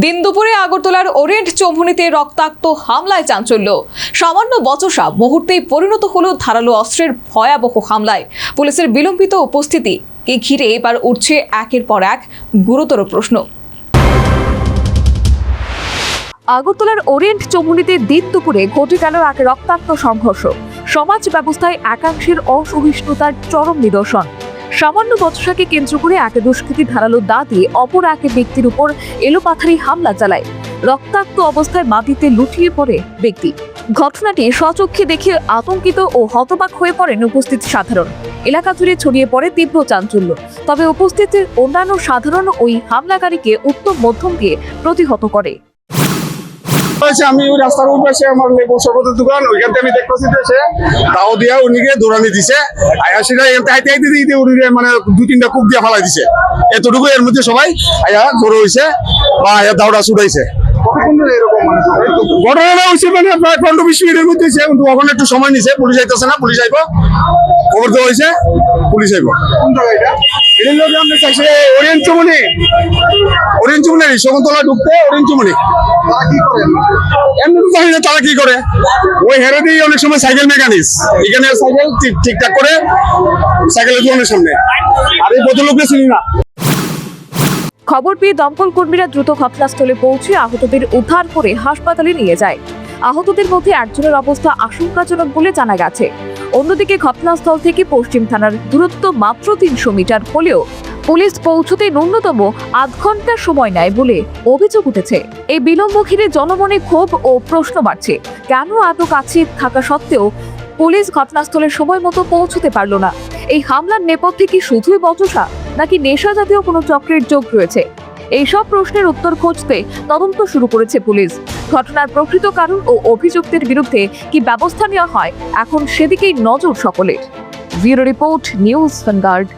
দিন দুপুরে আগরতলার ওরিয়েন্ট চৌমুহনীতে রক্তাক্ত হামলায় চাঞ্চল্য। সামান্য বচসা মুহূর্তেই পরিণত হলো ধারালো অস্ত্রের ভয়াবহ হামলায়। পুলিশের বিলম্বিত উপস্থিতিকে ঘিরে এবার উঠছে একের পর এক গুরুতর প্রশ্ন। আগরতলার ওরিয়েন্ট চৌমুহনীতে দিন দুপুরে ঘটে গেল এক রক্তাক্ত সংঘর্ষ। সমাজ ব্যবস্থায় একাংশের অসহিষ্ণুতার চরম নিদর্শন। সামান্য বচসাকে কেন্দ্র করে এক দুষ্কৃতী ধারালো দা দিয়ে অপর এক ব্যক্তির উপর এলোপাথারি হামলা চালায়। রক্তাক্ত অবস্থায় মাটিতে লুটিয়ে পড়ে ব্যক্তি। ঘটনাটি স্বচক্ষে দেখে আতঙ্কিত ও হতবাক হয়ে পড়েন উপস্থিত সাধারণ। এলাকা জুড়ে ছড়িয়ে পড়ে তীব্র চাঞ্চল্য। তবে উপস্থিত অন্যান্য সাধারণ ওই হামলাকারীকে উত্তম মধ্যম দিয়ে প্রতিহত করে। আমি ওই রাস্তার ওই পাশে আমার লেবু শরবতের দোকান, ওইখান থেকে আমি দেখতেছি সে তাও দিয়া উনিকে দৌড়ানি দিছে। আয়া সেটা হাইতে হাইতে দিতে উনি মানে দু তিনটা কূপ দিয়ে ফালাই দিছে। এতটুকু এর মধ্যে সবাই আয়া জড়ো হয়েছে বা আয়া দাউড়া ছুটাইছে। ঘটনাটা হয়েছে মানে প্রায় 15-20 মিনিটের মধ্যে হয়েছে, কিন্তু ওখানে একটু সময় নিছে। পুলিশ আইতেছে না, পুলিশ আইব, খবর দেওয়া হয়েছে, পুলিশ আইব। কোন জায়গায় ওরিয়েন্ট চৌমুহনী শকুন্তলা ঢুকতে ওরিয়েন্ট চৌমুহনী। এমনি তো জানি না তারা কি করে। ওই হেরে দিয়ে অনেক সময় সাইকেল মেকানিক্স, এখানে সাইকেল ঠিকঠাক করে সাইকেলের দোকানের সামনে। আর এই ভদ্রলোককে চিনি না। খবর পেয়ে দমকল কর্মীরা দ্রুত ঘটনাস্থলে পৌঁছে আহতদের উদ্ধার করে হাসপাতালে নিয়ে যায়। আহতদের মধ্যে একজনের অবস্থা আশঙ্কাজনক বলে জানা গেছে। অন্যদিকে ঘটনাস্থল থেকে পশ্চিম থানার দূরত্ব মাত্র 300 মিটার হলেও পুলিশ পৌঁছতে ন্যূনতম আধ ঘন্টা সময় নেয় বলে অভিযোগ উঠেছে। এই বিলম্ব ঘিরে জনমনে ক্ষোভ ও প্রশ্ন বাড়ছে। কেন এত কাছে থাকা সত্ত্বেও পুলিশ ঘটনাস্থলে সময় মতো পৌঁছতে পারল না? এই হামলার নেপথ্যে কি শুধুই বচসা, নাকি নেশা জাতীয় কোনো চক্রের যোগ রয়েছে? এইসব প্রশ্নের উত্তর খুঁজতে তদন্ত শুরু করেছে পুলিশ। ঘটনার প্রকৃত কারণ ও অভিযুক্তের বিরুদ্ধে কি ব্যবস্থা নেওয়া হয়, এখন সেদিকেই নজর সকলের। Bureau report, news vanguard.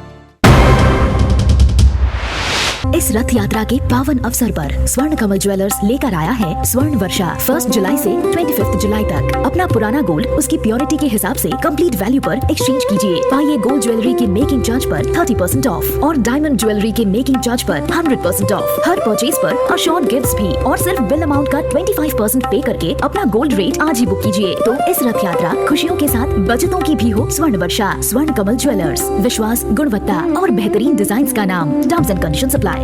इस रथ यात्रा के पावन अवसर पर स्वर्ण कमल ज्वेलर्स लेकर आया है स्वर्ण वर्षा 1 जुलाई से 25 जुलाई तक। अपना पुराना गोल्ड उसकी प्योरिटी के हिसाब से कंप्लीट वैल्यू पर एक्सचेंज कीजिए। पाइए गोल्ड ज्वेलरी के मेकिंग चार्ज पर 30% ऑफ और डायमंड ज्वेलरी के मेकिंग चार्ज पर 100% ऑफ। हर परचेज पर अशोर्ड गिफ्ट्स भी और सिर्फ बिल अमाउंट का 25% पे करके अपना गोल्ड रेट आज ही बुक कीजिए। तो इस रथ यात्रा खुशियों के साथ बचतों की भी हो। स्वर्ण वर्षा स्वर्ण कमल ज्वेलर्स, विश्वास, गुणवत्ता और बेहतरीन डिजाइन का नाम। Terms and conditions apply.